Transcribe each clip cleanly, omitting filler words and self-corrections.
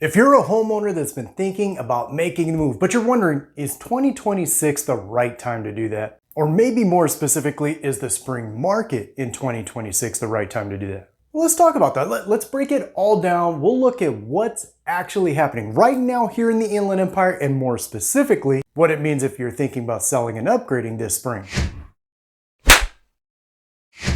If you're a homeowner that's been thinking about making the move, but you're wondering, is 2026 the right time to do that? Or maybe more specifically, is the spring market in 2026 the right time to do that? Well, let's talk about that. Let's break it all down. We'll look at what's actually happening right now here in the Inland Empire, and more specifically, what it means if you're thinking about selling and upgrading this spring.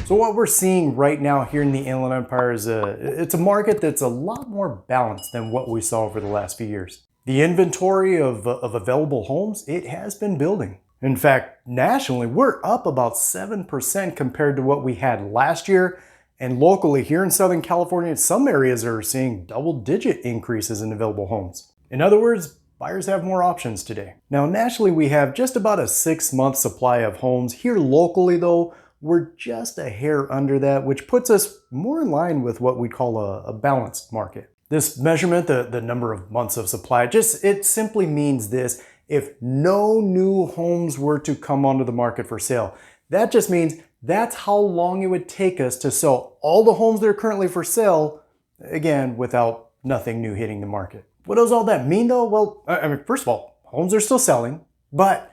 So what we're seeing right now here in the Inland Empire is it's a market that's a lot more balanced than what we saw over the last few years. The inventory of available homes, it has been building. In fact, nationally, we're up about 7% compared to what we had last year. And locally here in Southern California, some areas are seeing double-digit increases in available homes. In other words, buyers have more options today. Now, nationally, we have just about a 6-month supply of homes. Here locally, though, we're just a hair under that, which puts us more in line with what we call a balanced market. This measurement, the number of months of supply, it simply means this: if no new homes were to come onto the market for sale, that just means that's how long it would take us to sell all the homes that are currently for sale, again, without nothing new hitting the market. What does all that mean though? Well, I mean, first of all, homes are still selling, but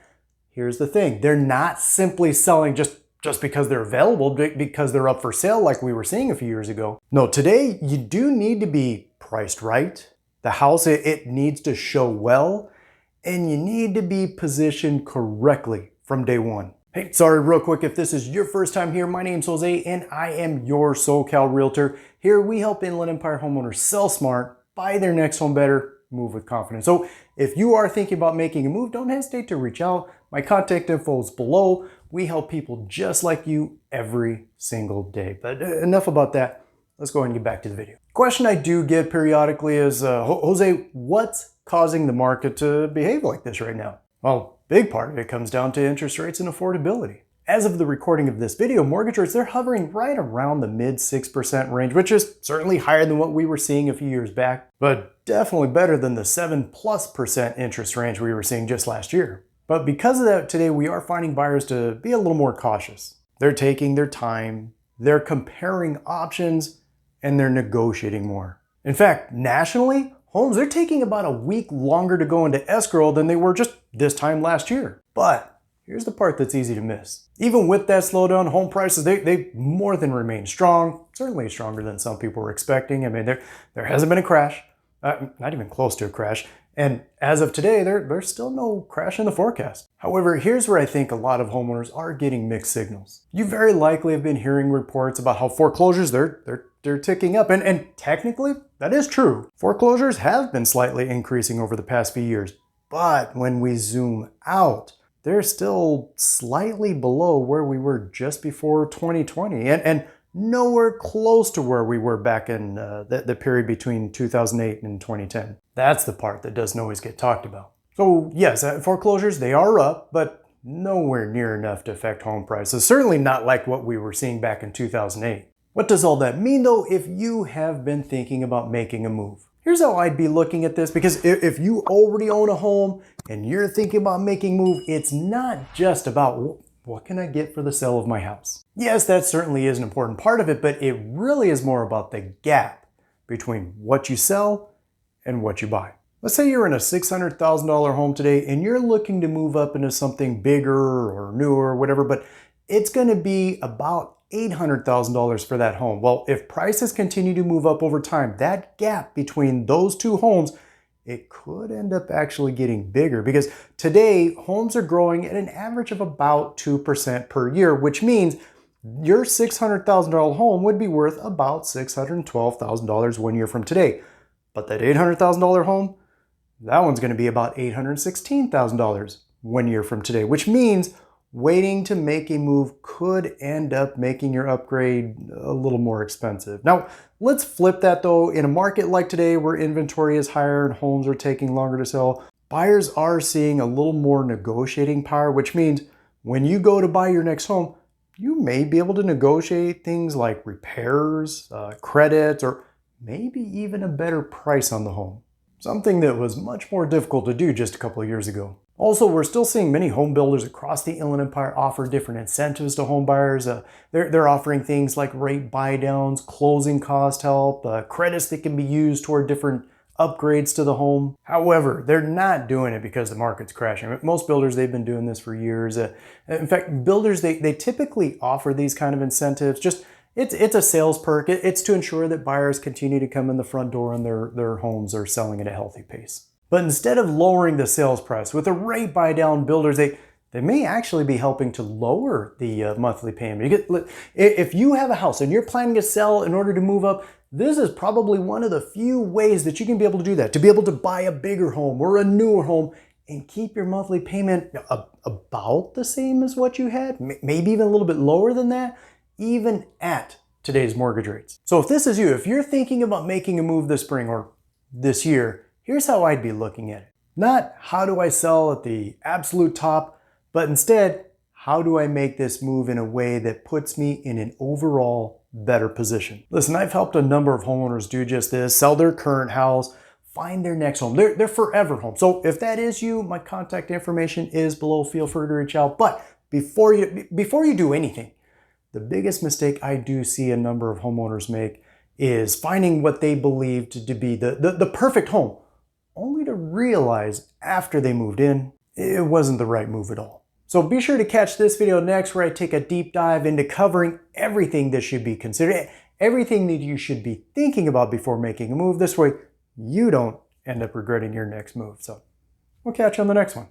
here's the thing: they're not simply selling just because they're available, because they're up for sale like we were seeing a few years ago. No, today you do need to be priced right. The house, it needs to show well, and you need to be positioned correctly from day one. Hey, sorry, real quick, if this is your first time here, my name's Jose and I am your SoCal Realtor. Here we help Inland Empire homeowners sell smart, buy their next home better, move with confidence. So if you are thinking about making a move, don't hesitate to reach out. My contact info is below. We help people just like you every single day. But enough about that. Let's go ahead and get back to the video. Question I do get periodically is, Jose, what's causing the market to behave like this right now? Well, big part of it comes down to interest rates and affordability. As of the recording of this video, mortgage rates, they're hovering right around the mid 6% range, which is certainly higher than what we were seeing a few years back, but definitely better than the 7+% interest range we were seeing just last year. But because of that, today we are finding buyers to be a little more cautious. They're taking their time, they're comparing options, and they're negotiating more. In fact, nationally, homes, they're taking about a week longer to go into escrow than they were just this time last year. But here's the part that's easy to miss. Even with that slowdown, home prices, they more than remain strong, certainly stronger than some people were expecting. I mean, there hasn't been a crash, not even close to a crash. And as of today, there's still no crash in the forecast. However, here's where I think a lot of homeowners are getting mixed signals. You very likely have been hearing reports about how foreclosures, they're ticking up. And technically, that is true. Foreclosures have been slightly increasing over the past few years. But when we zoom out, they're still slightly below where we were just before 2020. And nowhere close to where we were back in the period between 2008 and 2010. That's the part that doesn't always get talked about. So yes, foreclosures, they are up, but nowhere near enough to affect home prices. Certainly not like what we were seeing back in 2008. What does all that mean though if you have been thinking about making a move? Here's how I'd be looking at this, because if you already own a home and you're thinking about making a move, it's not just about what can I get for the sale of my house? Yes, that certainly is an important part of it, but it really is more about the gap between what you sell and what you buy. Let's say you're in a $600,000 home today and you're looking to move up into something bigger or newer or whatever, but it's going to be about $800,000 for that home. Well, if prices continue to move up over time, that gap between those two homes, it could end up actually getting bigger, because today homes are growing at an average of about 2% per year, which means your $600,000 home would be worth about $612,000 1 year from today. But that $800,000 home, that one's going to be about $816,000 1 year from today, which means waiting to make a move could end up making your upgrade a little more expensive. Now, let's flip that though. In a market like today where inventory is higher and homes are taking longer to sell, buyers are seeing a little more negotiating power, which means when you go to buy your next home, you may be able to negotiate things like repairs, credit, or maybe even a better price on the home. Something that was much more difficult to do just a couple of years ago. Also, we're still seeing many home builders across the Inland Empire offer different incentives to home buyers. They're offering things like rate buy downs, closing cost help, credits that can be used toward different upgrades to the home. However, they're not doing it because the market's crashing. Most builders, they've been doing this for years. In fact, builders, they typically offer these kind of incentives. Just it's a sales perk. It's to ensure that buyers continue to come in the front door and their homes are selling at a healthy pace. But instead of lowering the sales price with a rate buy down, builders, they may actually be helping to lower the monthly payment. If you have a house and you're planning to sell in order to move up, this is probably one of the few ways that you can be able to do that, to be able to buy a bigger home or a newer home and keep your monthly payment about the same as what you had, maybe even a little bit lower than that, even at today's mortgage rates. So if this is you, if you're thinking about making a move this spring or this year, here's how I'd be looking at it. Not how do I sell at the absolute top, but instead, how do I make this move in a way that puts me in an overall better position? Listen, I've helped a number of homeowners do just this, sell their current house, find their next home, their forever home. So if that is you, my contact information is below. Feel free to reach out. But before you do anything, the biggest mistake I do see a number of homeowners make is finding what they believe to be the perfect home, only to realize after they moved in, it wasn't the right move at all. So be sure to catch this video next, where I take a deep dive into covering everything that should be considered, everything that you should be thinking about before making a move. This way you don't end up regretting your next move. So we'll catch you on the next one.